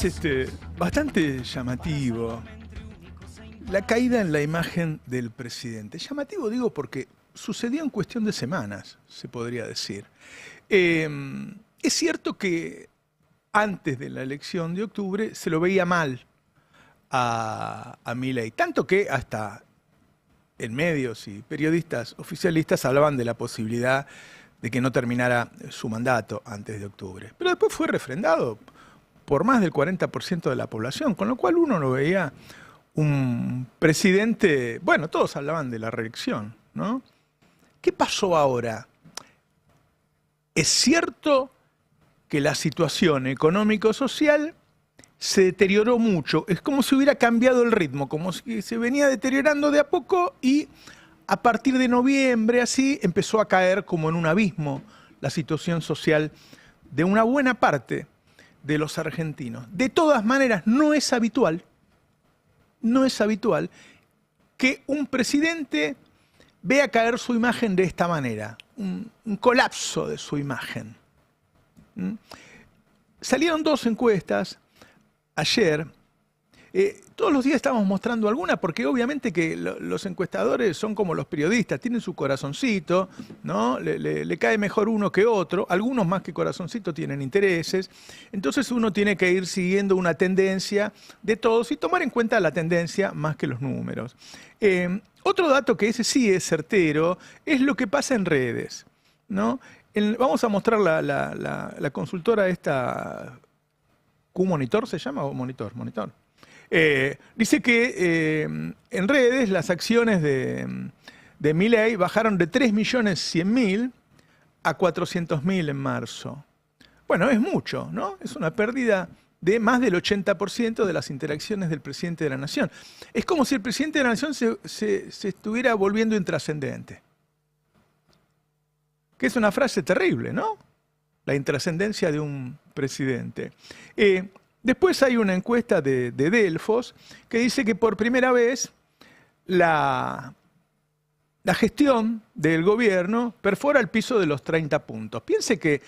Es bastante llamativo la caída en la imagen del presidente. Llamativo digo porque sucedió en cuestión de semanas, se podría decir. Es cierto que antes de la elección de octubre se lo veía mal a Milei, tanto que hasta en medios y periodistas oficialistas hablaban de la posibilidad de que no terminara su mandato antes de octubre. Pero después fue refrendado por más del 40% de la población, con lo cual uno lo veía un presidente, bueno, todos hablaban de la reelección, ¿no? ¿Qué pasó ahora? Es cierto que la situación económico-social se deterioró mucho, es como si hubiera cambiado el ritmo, como si se venía deteriorando de a poco y a partir de noviembre así empezó a caer como en un abismo la situación social de una buena parte de los argentinos. De todas maneras, no es habitual que un presidente vea caer su imagen de esta manera, un colapso de su imagen. Salieron dos encuestas ayer. Todos los días estamos mostrando alguna, porque obviamente que los encuestadores son como los periodistas, tienen su corazoncito, ¿no? Le cae mejor uno que otro, algunos más que corazoncito tienen intereses, entonces uno tiene que ir siguiendo una tendencia de todos y tomar en cuenta la tendencia más que los números. Otro dato que ese sí es certero es lo que pasa en redes, ¿no? Vamos a mostrar la consultora esta, Q-Monitor se llama, o Monitor. Dice que en redes las acciones de Milei bajaron de 3.100.000 a 400.000 en marzo. Bueno, es mucho, ¿no? Es una pérdida de más del 80% de las interacciones del presidente de la Nación. Es como si el presidente de la Nación se estuviera volviendo intrascendente. Que es una frase terrible, ¿no? La intrascendencia de un presidente. Después hay una encuesta de Delfos que dice que por primera vez la gestión del gobierno perfora el piso de los 30 puntos. Piense que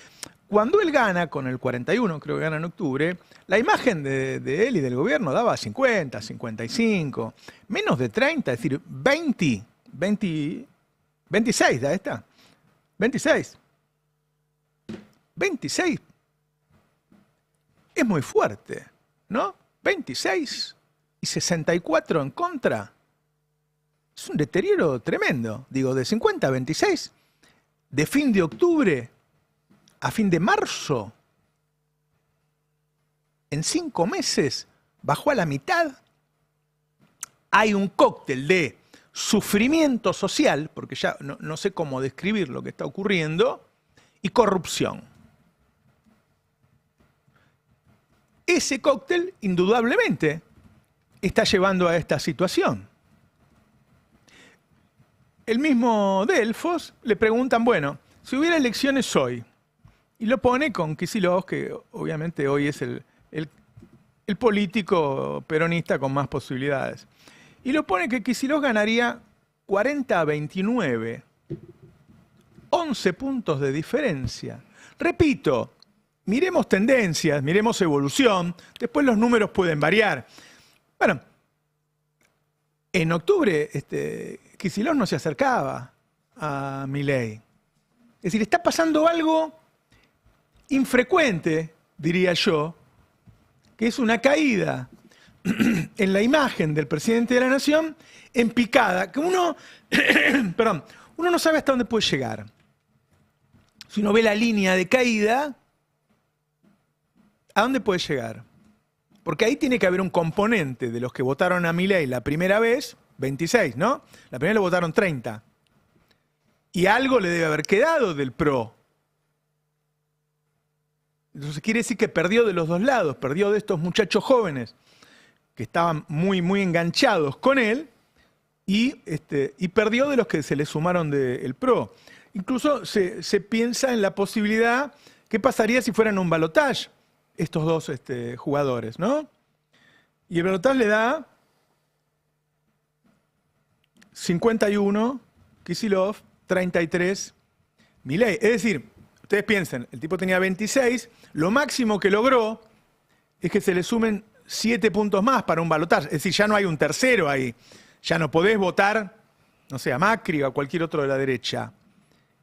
cuando él gana, con el 41, creo que gana en octubre, la imagen de él y del gobierno daba 50, 55, menos de 30, es decir, 26 da esta. 26. Es muy fuerte, ¿no? 26 y 64 en contra. Es un deterioro tremendo. Digo, de 50 a 26, de fin de octubre a fin de marzo, en 5 meses bajó a la mitad. Hay un cóctel de sufrimiento social, porque ya no sé cómo describir lo que está ocurriendo, y corrupción. Ese cóctel, indudablemente, está llevando a esta situación. El mismo Delfos le preguntan, bueno, si hubiera elecciones hoy, y lo pone con Kicillof, que obviamente hoy es el político peronista con más posibilidades, y lo pone que Kicillof ganaría 40 a 29, 11 puntos de diferencia. Repito, miremos tendencias, miremos evolución, después los números pueden variar. Bueno, en octubre Kicillof no se acercaba a Milei. Es decir, está pasando algo infrecuente, diría yo, que es una caída en la imagen del presidente de la Nación en picada, que uno no sabe hasta dónde puede llegar. Si uno ve la línea de caída, ¿a dónde puede llegar? Porque ahí tiene que haber un componente de los que votaron a Milei la primera vez, 26, ¿no? La primera le votaron 30. Y algo le debe haber quedado del PRO. Entonces quiere decir que perdió de los dos lados, perdió de estos muchachos jóvenes que estaban muy, muy enganchados con él y perdió de los que se le sumaron del PRO. Incluso se piensa en la posibilidad, ¿qué pasaría si fueran un balotaje estos dos jugadores, ¿no? Y el balotaje le da 51 Kicillof, 33 Milei. Es decir, ustedes piensen, el tipo tenía 26, lo máximo que logró es que se le sumen 7 puntos más para un balotaje. Es decir, ya no hay un tercero ahí. Ya no podés votar, no sé, a Macri o a cualquier otro de la derecha.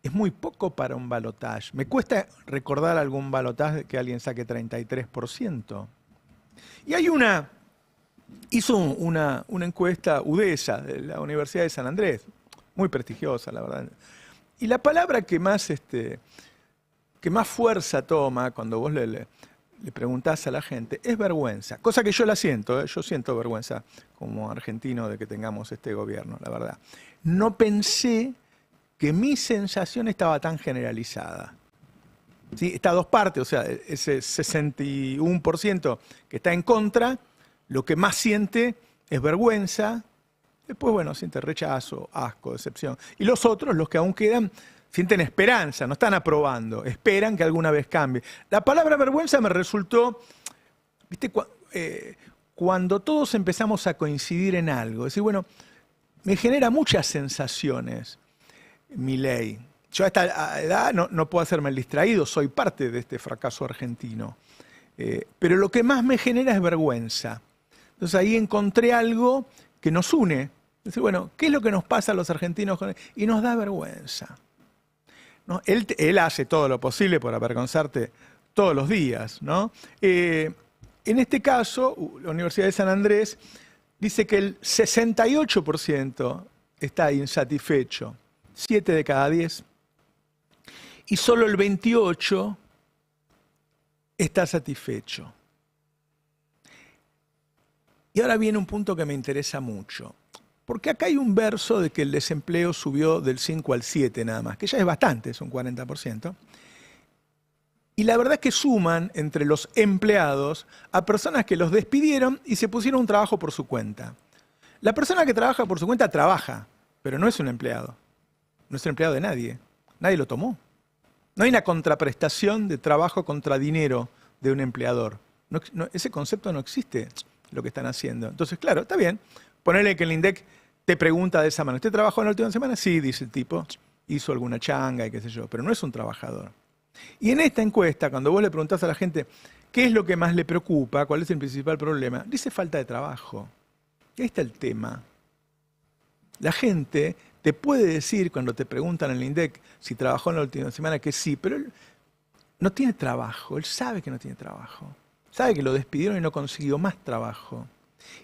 Es muy poco para un balotaje. Me cuesta recordar algún balotaje que alguien saque 33%. Y hizo una encuesta UDESA de la Universidad de San Andrés, muy prestigiosa, la verdad. Y la palabra que más fuerza toma cuando vos le preguntás a la gente es vergüenza, cosa que yo la siento, yo siento vergüenza como argentino de que tengamos este gobierno, la verdad. No pensé que mi sensación estaba tan generalizada. ¿Sí? Está a dos partes, o sea, ese 61% que está en contra, lo que más siente es vergüenza, después, bueno, siente rechazo, asco, decepción. Y los otros, los que aún quedan, sienten esperanza, no están aprobando, esperan que alguna vez cambie. La palabra vergüenza me resultó, ¿viste? Cuando todos empezamos a coincidir en algo, es decir, bueno, me genera muchas sensaciones Milei. Yo a esta edad no puedo hacerme el distraído, soy parte de este fracaso argentino. Pero lo que más me genera es vergüenza. Entonces ahí encontré algo que nos une. Es decir, bueno, ¿qué es lo que nos pasa a los argentinos? Y nos da vergüenza. ¿No? Él hace todo lo posible por avergonzarte todos los días, ¿no? En este caso, la Universidad de San Andrés dice que el 68% está insatisfecho, 7 de cada 10, y solo el 28% está satisfecho. Y ahora viene un punto que me interesa mucho. Porque acá hay un verso de que el desempleo subió del 5 al 7 nada más, que ya es bastante, es un 40%. Y la verdad es que suman entre los empleados a personas que los despidieron y se pusieron un trabajo por su cuenta. La persona que trabaja por su cuenta trabaja, pero no es un empleado. No es un empleado de nadie. Nadie lo tomó. No hay una contraprestación de trabajo contra dinero de un empleador. Ese concepto no existe, lo que están haciendo. Entonces, claro, está bien. Ponele que el INDEC te pregunta de esa manera. ¿Usted trabajó en la última semana? Sí, dice el tipo. Hizo alguna changa y qué sé yo, pero no es un trabajador. Y en esta encuesta, cuando vos le preguntás a la gente qué es lo que más le preocupa, cuál es el principal problema, dice falta de trabajo. Y ahí está el tema. La gente te puede decir cuando te preguntan en el INDEC si trabajó en la última semana que sí, pero él no tiene trabajo, él sabe que no tiene trabajo. Sabe que lo despidieron y no consiguió más trabajo.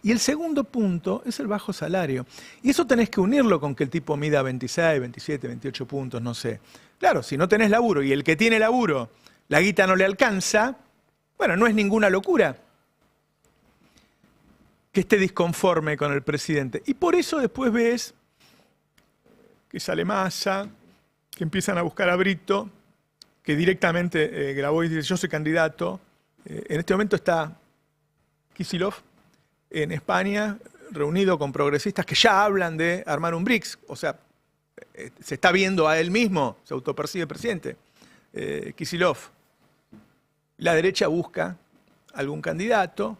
Y el segundo punto es el bajo salario. Y eso tenés que unirlo con que el tipo mida 26, 27, 28 puntos, no sé. Claro, si no tenés laburo y el que tiene laburo, la guita no le alcanza, bueno, no es ninguna locura que esté disconforme con el presidente. Y por eso después ves que sale Massa, que empiezan a buscar a Brito, que directamente grabó y dice, yo soy candidato. En este momento está Kicillof en España, reunido con progresistas que ya hablan de armar un BRICS. O sea, se está viendo a él mismo, se autopercibe presidente, Kicillof. La derecha busca algún candidato.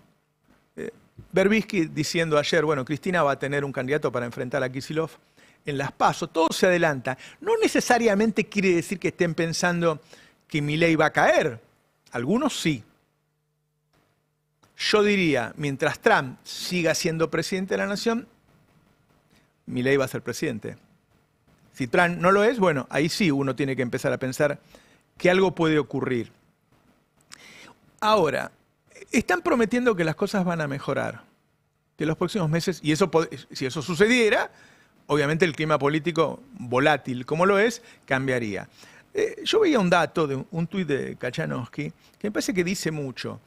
Berbisky diciendo ayer, bueno, Cristina va a tener un candidato para enfrentar a Kicillof en las PASO. Todo se adelanta. No necesariamente quiere decir que estén pensando que Milei va a caer. Algunos sí. Yo diría, mientras Trump siga siendo presidente de la nación, Milei va a ser presidente. Si Trump no lo es, bueno, ahí sí uno tiene que empezar a pensar que algo puede ocurrir. Ahora, están prometiendo que las cosas van a mejorar, que los próximos meses, y eso, si eso sucediera, obviamente el clima político volátil como lo es, cambiaría. Yo veía un dato de un tuit de Kachanowski que me parece que dice mucho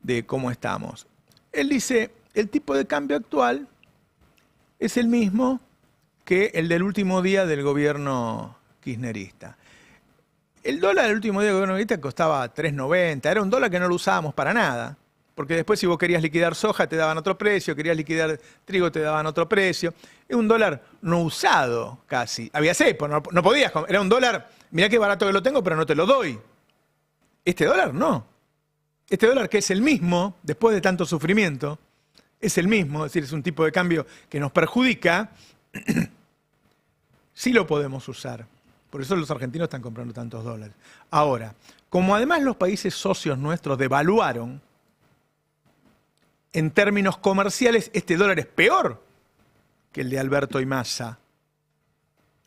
de cómo estamos. Él dice, el tipo de cambio actual es el mismo que el del último día del gobierno kirchnerista. El dólar del último día del gobierno kirchnerista costaba 3.90, era un dólar que no lo usábamos para nada, porque después si vos querías liquidar soja te daban otro precio, querías liquidar trigo te daban otro precio. Es un dólar no usado casi. Había cepo, no podías, era un dólar, mirá qué barato que lo tengo, pero no te lo doy. Este dólar no. Este dólar que es el mismo, después de tanto sufrimiento, es el mismo, es decir, es un tipo de cambio que nos perjudica, sí lo podemos usar. Por eso los argentinos están comprando tantos dólares. Ahora, como además los países socios nuestros devaluaron, en términos comerciales, este dólar es peor que el de Alberto y Massa.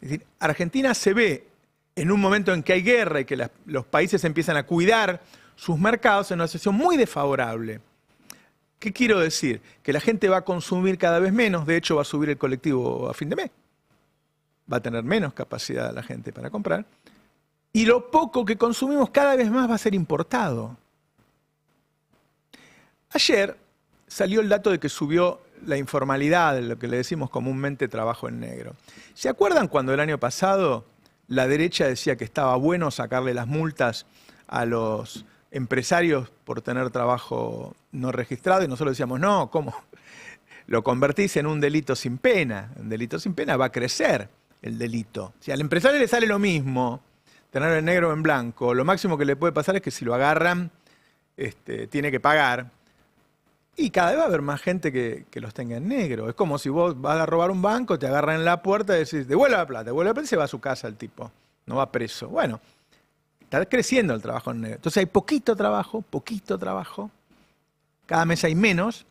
Es decir, Argentina se ve en un momento en que hay guerra y que los países empiezan a cuidar sus mercados en una situación muy desfavorable. ¿Qué quiero decir? Que la gente va a consumir cada vez menos, de hecho va a subir el colectivo a fin de mes. Va a tener menos capacidad la gente para comprar. Y lo poco que consumimos cada vez más va a ser importado. Ayer salió el dato de que subió la informalidad, lo que le decimos comúnmente trabajo en negro. ¿Se acuerdan cuando el año pasado la derecha decía que estaba bueno sacarle las multas a los empresarios por tener trabajo no registrado? Y nosotros decíamos, no, ¿cómo? Lo convertís en un delito sin pena. Un delito sin pena va a crecer el delito. Si al empresario le sale lo mismo tenerlo en negro o en blanco, lo máximo que le puede pasar es que si lo agarran, tiene que pagar. Y cada vez va a haber más gente que los tenga en negro. Es como si vos vas a robar un banco, te agarran en la puerta y decís, devuelve la plata y se va a su casa el tipo. No va preso. Bueno, está creciendo el trabajo en negro. Entonces hay poquito trabajo, cada mes hay menos,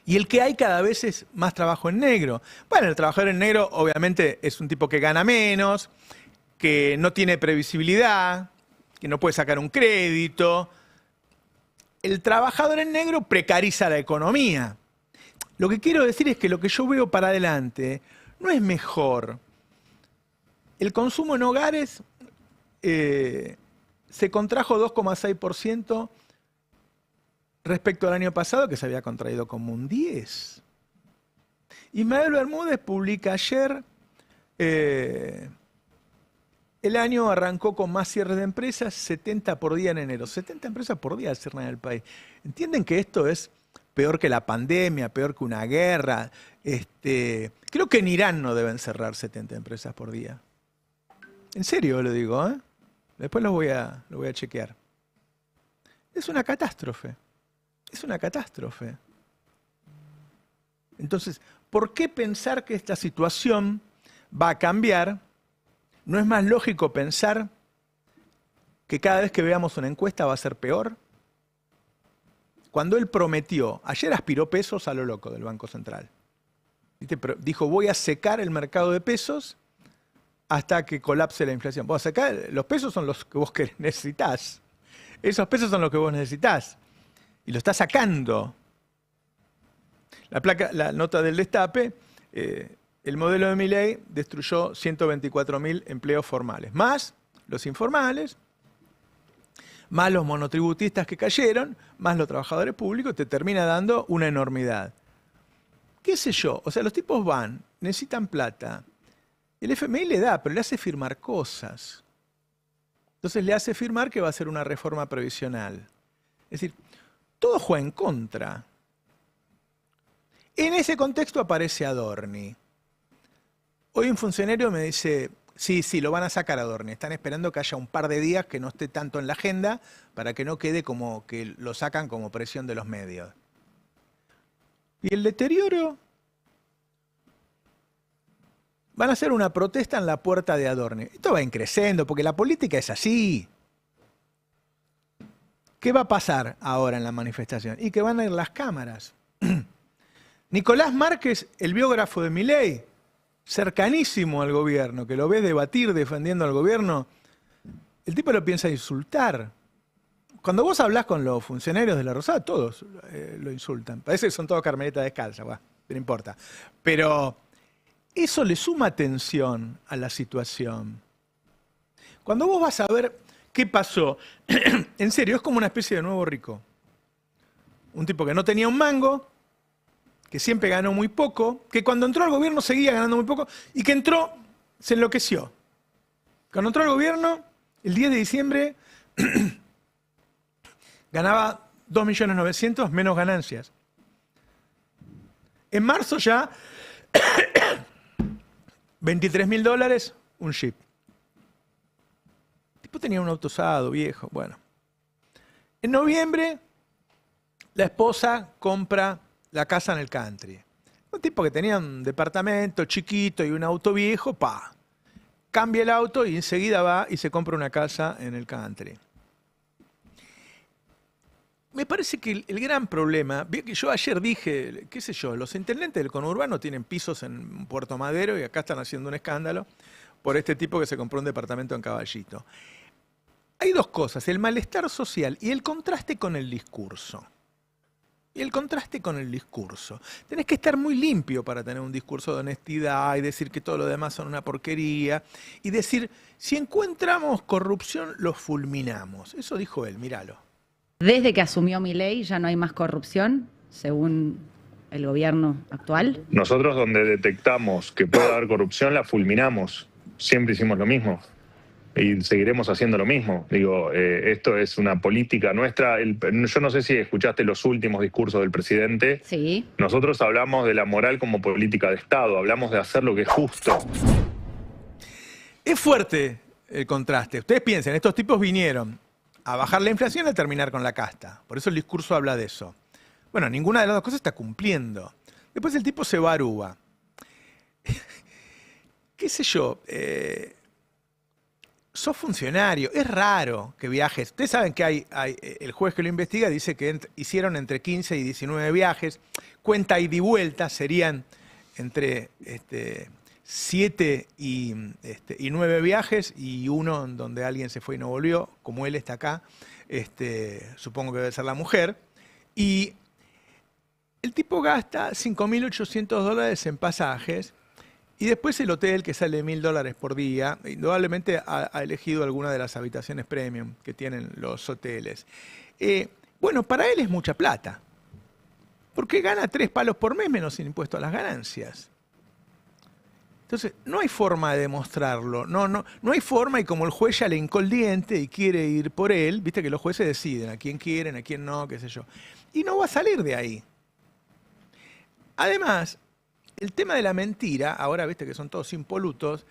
y el que hay cada vez es más trabajo en negro. Bueno, el trabajador en negro obviamente es un tipo que gana menos, que no tiene previsibilidad, que no puede sacar un crédito. El trabajador en negro precariza la economía. Lo que quiero decir es que lo que yo veo para adelante no es mejor. El consumo en hogares se contrajo 2,6% respecto al año pasado, que se había contraído como un 10%. Ismael Bermúdez publica ayer, el año arrancó con más cierres de empresas, 70 por día en enero. 70 empresas por día cierran en el país. ¿Entienden que esto es peor que la pandemia, peor que una guerra? Creo que en Irán no deben cerrar 70 empresas por día. En serio lo digo, ¿eh? Después lo voy a chequear. Es una catástrofe. Es una catástrofe. Entonces, ¿por qué pensar que esta situación va a cambiar? ¿No es más lógico pensar que cada vez que veamos una encuesta va a ser peor? Cuando él prometió, ayer aspiró pesos a lo loco del Banco Central. Dijo, voy a secar el mercado de pesos hasta que colapse la inflación. Vos acá, los pesos son los que vos necesitás. Esos pesos son los que vos necesitás. Y lo está sacando. La nota del Destape, el modelo de Milei destruyó 124.000 empleos formales. Más los informales, más los monotributistas que cayeron, más los trabajadores públicos, te termina dando una enormidad. ¿Qué sé yo? O sea, los tipos van, necesitan plata. El FMI le da, pero le hace firmar cosas. Entonces le hace firmar que va a hacer una reforma previsional. Es decir, todo juega en contra. En ese contexto aparece Adorni. Hoy un funcionario me dice, sí, lo van a sacar a Adorni. Están esperando que haya un par de días que no esté tanto en la agenda para que no quede como que lo sacan como presión de los medios. ¿Y el deterioro? Van a hacer una protesta en la puerta de Adorni. Esto va creciendo porque la política es así. ¿Qué va a pasar ahora en la manifestación? Y que van a ir las cámaras. Nicolás Márquez, el biógrafo de Milei, cercanísimo al gobierno, que lo ves debatir defendiendo al gobierno, el tipo lo piensa insultar. Cuando vos hablás con los funcionarios de la Rosada, todos lo insultan. Parece que son todos carmelitas descalzas, no importa. Pero eso le suma tensión a la situación. Cuando vos vas a ver qué pasó, en serio, es como una especie de nuevo rico. Un tipo que no tenía un mango, que siempre ganó muy poco, que cuando entró al gobierno seguía ganando muy poco, y que entró, se enloqueció. Cuando entró al gobierno, el 10 de diciembre, ganaba 2.900.000 menos ganancias. En marzo ya, $23.000, un Jeep. El tipo tenía un auto usado, viejo, bueno. En noviembre, la esposa compra la casa en el country. Un tipo que tenía un departamento chiquito y un auto viejo, cambia el auto y enseguida va y se compra una casa en el country. me parece que el gran problema, bien que yo ayer dije, qué sé yo, los intendentes del conurbano tienen pisos en Puerto Madero y acá están haciendo un escándalo por este tipo que se compró un departamento en Caballito. Hay dos cosas, el malestar social y el contraste con el discurso. Y el contraste con el discurso. Tenés que estar muy limpio para tener un discurso de honestidad y decir que todo lo demás son una porquería. Y decir, si encontramos corrupción, los fulminamos. Eso dijo él, míralo. Desde que asumió Milei ya no hay más corrupción, según el gobierno actual. Nosotros donde detectamos que puede haber corrupción, la fulminamos. Siempre hicimos lo mismo. Y seguiremos haciendo lo mismo. Digo, esto es una política nuestra. Yo no sé si escuchaste los últimos discursos del presidente. Sí. Nosotros hablamos de la moral como política de Estado, hablamos de hacer lo que es justo. Es fuerte el contraste. Ustedes piensen, estos tipos vinieron a bajar la inflación y a terminar con la casta. Por eso el discurso habla de eso. Bueno, ninguna de las dos cosas está cumpliendo. Después el tipo se va a Aruba. ¿Qué sé yo? Sos funcionario, es raro que viajes. Ustedes saben que el juez que lo investiga dice que hicieron entre 15 y 19 viajes. Cuenta ida y vuelta, serían entre 7 y 9 viajes y uno en donde alguien se fue y no volvió, como él está acá, supongo que debe ser la mujer. Y el tipo gasta $5.800 en pasajes. Y después el hotel que sale $1.000 por día, indudablemente ha elegido alguna de las habitaciones premium que tienen los hoteles. Bueno, para él es mucha plata, porque gana 3 palos por mes menos impuesto a las ganancias. Entonces, no hay forma de demostrarlo, no hay forma, y como el juez ya le hincó el diente y quiere ir por él, viste que los jueces deciden a quién quieren, a quién no, qué sé yo, y no va a salir de ahí. Además, el tema de la mentira, ahora viste que son todos impolutos,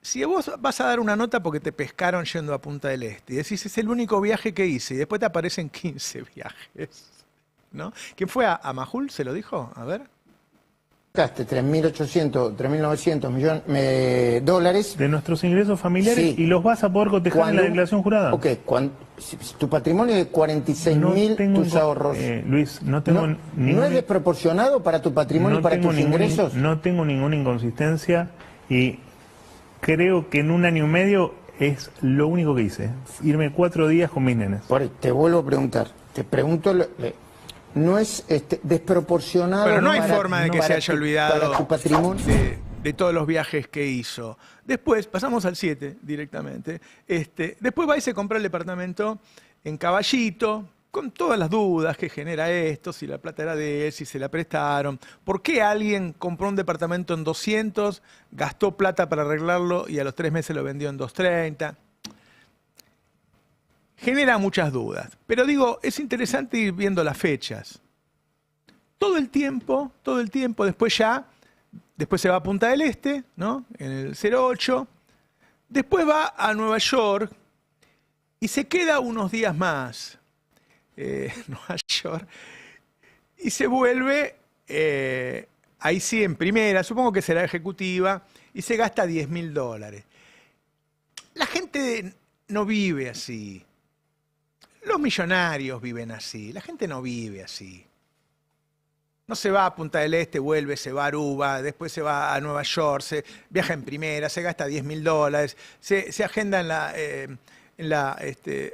si vos vas a dar una nota porque te pescaron yendo a Punta del Este y decís es el único viaje que hice y después te aparecen 15 viajes, ¿no? ¿Quién fue a Majul? ¿Se lo dijo? A ver. Gaste 3.800, 3.900 millones dólares. De nuestros ingresos familiares, sí. Y los vas a poder cotejar en la declaración jurada. Ok, si tu patrimonio es de 46.000, tus ahorros. Luis, no tengo ¿No es desproporcionado para tu patrimonio y para tus ingresos? No tengo ninguna inconsistencia y creo que en 1 año y medio es lo único que hice. Irme 4 días con mis nenes. Te vuelvo a preguntar. Te pregunto... ¿No es desproporcionado? Pero no hay forma de que se haya olvidado para tu patrimonio de todos los viajes que hizo. Después, pasamos al 7 directamente. Después va y se compra el departamento en Caballito, con todas las dudas que genera esto, si la plata era de él, si se la prestaron. ¿Por qué alguien compró un departamento en 200, gastó plata para arreglarlo y a los 3 meses lo vendió en 230? Genera muchas dudas, pero digo, es interesante ir viendo las fechas. Todo el tiempo, después se va a Punta del Este, ¿no? En el 08, después va a Nueva York y se queda unos días más en Nueva York y se vuelve, ahí sí en primera, supongo que será ejecutiva, y se gasta $10.000. La gente no vive así. Los millonarios viven así, la gente no vive así. No se va a Punta del Este, vuelve, se va a Aruba, después se va a Nueva York, se viaja en primera, se gasta $10.000, se agenda en la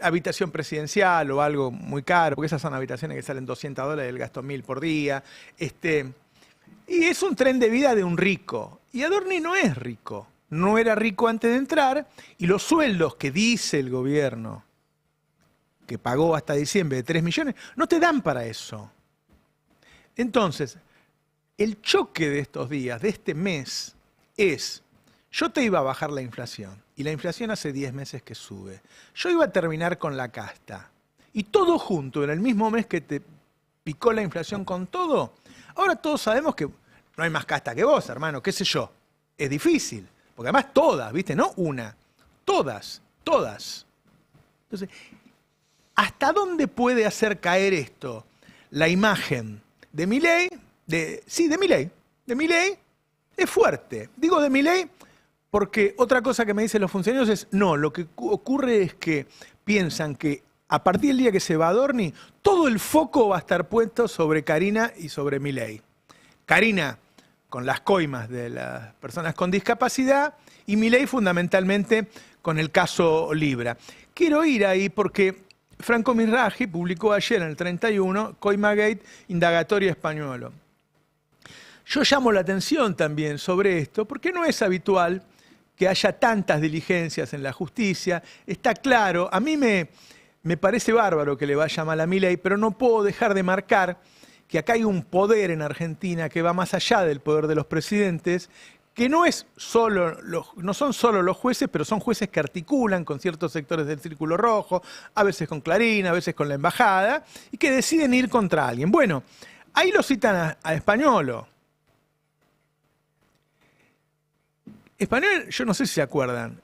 habitación presidencial o algo muy caro, porque esas son habitaciones que salen $200, el gasto $1.000 por día. Y es un tren de vida de un rico. Y Adorni no es rico, no era rico antes de entrar, y los sueldos que dice el gobierno que pagó hasta diciembre de 3 millones, no te dan para eso. Entonces, el choque de estos días, de este mes, es, yo te iba a bajar la inflación, y la inflación hace 10 meses que sube. Yo iba a terminar con la casta, y todo junto, en el mismo mes que te picó la inflación con todo, ahora todos sabemos que no hay más casta que vos, hermano, qué sé yo. Es difícil, porque además todas, ¿viste? No una, todas. Entonces, ¿hasta dónde puede hacer caer esto la imagen de Milei? De Milei es fuerte. Digo de Milei porque otra cosa que me dicen los funcionarios es, no, lo que ocurre es que piensan que a partir del día que se va Adorni, todo el foco va a estar puesto sobre Karina y sobre Milei. Karina con las coimas de las personas con discapacidad y Milei fundamentalmente con el caso Libra. Quiero ir ahí porque Franco Mirraghi publicó ayer en el 31 Coimagate, indagatorio españolo. Yo llamo la atención también sobre esto porque no es habitual que haya tantas diligencias en la justicia. Está claro, a mí me parece bárbaro que le vaya mal a Milei, pero no puedo dejar de marcar que acá hay un poder en Argentina que va más allá del poder de los presidentes, que no son solo los jueces, pero son jueces que articulan con ciertos sectores del Círculo Rojo, a veces con Clarín, a veces con la embajada, y que deciden ir contra alguien. Bueno, ahí lo citan a Españolo. Español, yo no sé si se acuerdan,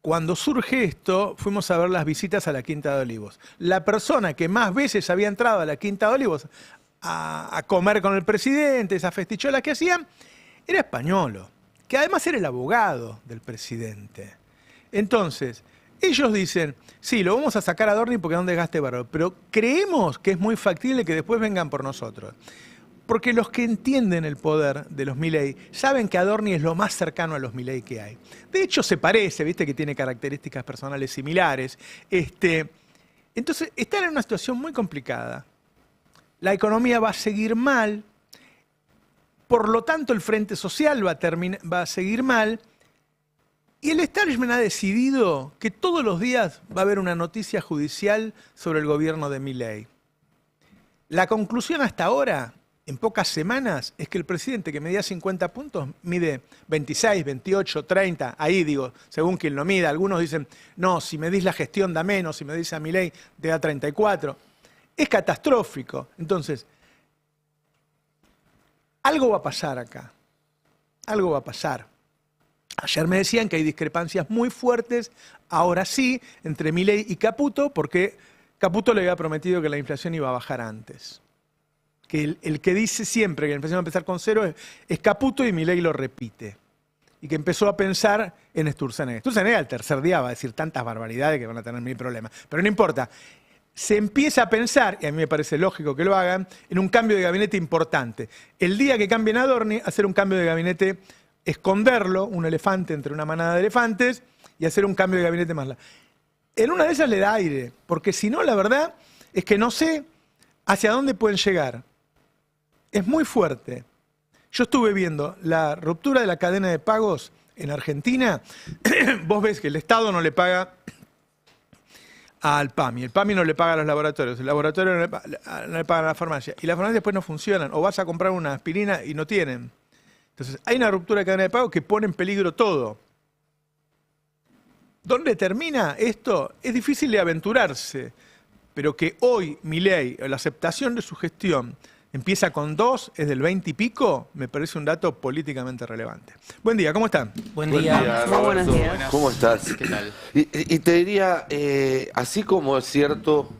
cuando surge esto, fuimos a ver las visitas a la Quinta de Olivos. La persona que más veces había entrado a la Quinta de Olivos a comer con el presidente, esas festicholas que hacían, era Españolo, que además era el abogado del presidente. Entonces, ellos dicen, sí, lo vamos a sacar a Adorni porque es un desgaste bárbaro, pero creemos que es muy factible que después vengan por nosotros. Porque los que entienden el poder de los Milei saben que Adorni es lo más cercano a los Milei que hay. De hecho, se parece, viste que tiene características personales similares. Entonces, están en una situación muy complicada. La economía va a seguir mal, por lo tanto el Frente Social va a seguir mal, y el establishment ha decidido que todos los días va a haber una noticia judicial sobre el gobierno de Milei. La conclusión hasta ahora, en pocas semanas, es que el presidente que medía 50 puntos mide 26, 28, 30, ahí digo, según quien lo mida. Algunos dicen, no, si medís la gestión da menos, si medís a Milei te da 34. Es catastrófico. Entonces, algo va a pasar acá. Algo va a pasar. Ayer me decían que hay discrepancias muy fuertes, ahora sí, entre Milei y Caputo, porque Caputo le había prometido que la inflación iba a bajar antes. Que el que dice siempre que la inflación va a empezar con cero es Caputo y Milei lo repite. Y que empezó a pensar en Sturzenegger. Sturzenegger al tercer día va a decir tantas barbaridades que van a tener mil problemas. Pero no importa. Se empieza a pensar, y a mí me parece lógico que lo hagan, en un cambio de gabinete importante. El día que cambien a Adorni, hacer un cambio de gabinete, esconderlo, un elefante entre una manada de elefantes, y hacer un cambio de gabinete más largo. En una de esas le da aire, porque si no, la verdad es que no sé hacia dónde pueden llegar. Es muy fuerte. Yo estuve viendo la ruptura de la cadena de pagos en Argentina. Vos ves que el Estado no le paga al PAMI, el PAMI no le paga a los laboratorios, el laboratorio no le paga a la farmacia, y las farmacias después no funcionan, o vas a comprar una aspirina y no tienen. Entonces, hay una ruptura de cadena de pago que pone en peligro todo. ¿Dónde termina esto? Es difícil de aventurarse, pero que hoy Milei, la aceptación de su gestión, empieza con 2, es del 20 y pico, me parece un dato políticamente relevante. Buen día, ¿cómo están? Buen día. Muy buenos días. ¿Cómo estás? ¿Qué tal? Y te diría, así como es cierto